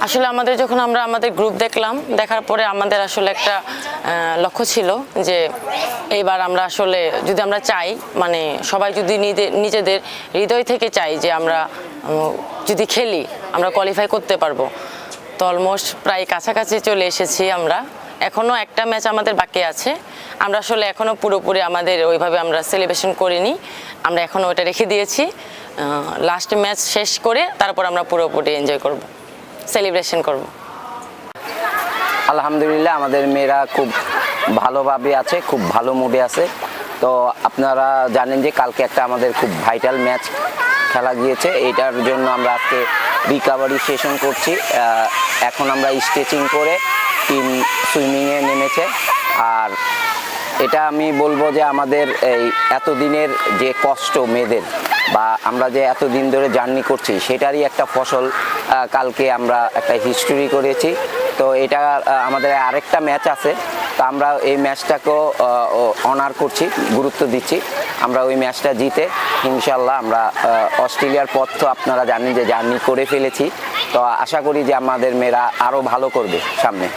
আসলে আমাদের যখন আমরা আমাদের গ্রুপ দেখলাম, দেখার পরে আমাদের আসলে একটা লক্ষ্য ছিল যে এইবার আমরা আসলে যদি আমরা চাই, মানে সবাই যদি নিজেদের হৃদয় থেকে চাই যে আমরা যদি খেলি আমরা কোয়ালিফাই করতে পারবো। তো অলমোস্ট প্রায় কাছাকাছি চলে এসেছি আমরা। এখনও একটা ম্যাচ আমাদের বাকি আছে। আমরা আসলে এখনও পুরোপুরি আমাদের ওইভাবে আমরা সেলিব্রেশন করিনি, আমরা এখনও ওটা রেখে দিয়েছি। লাস্ট ম্যাচ শেষ করে তারপর আমরা পুরোপুরি এনজয় করব, সেলিব্রেশন করব। আলহামদুলিল্লাহ আমাদের মেয়েরা খুব ভালোভাবে আছে, খুব ভালো মুডে আছে। তো আপনারা জানেন যে কালকে একটা আমাদের খুব ভাইটাল ম্যাচ খেলা গিয়েছে, এটার জন্য আমরা আজকে রিকাভারি সেশন করছি। এখন আমরা স্ট্রেচিং করে টিম সুইমিংয়ে নেমেছে। আর এটা আমি বলবো যে আমাদের এই এতদিনের যে কষ্ট মেয়েদের, বা আমরা যে এতদিন ধরে জার্নি করছি সেটারই একটা ফসল। কালকে আমরা একটা হিস্টোরি করেছি। তো এটা আমাদের আরেকটা ম্যাচ আছে, তো আমরা এই ম্যাচটাকেও অনার করছি, গুরুত্ব দিচ্ছি। আমরা ওই ম্যাচটা জিতে ইনশাল্লাহ আমরা অস্ট্রেলিয়ার পথ তো আপনারা জানেন যে জার্নি করে ফেলেছি। তো আশা করি যে আমাদের মেয়েরা আরও ভালো করবে সামনে।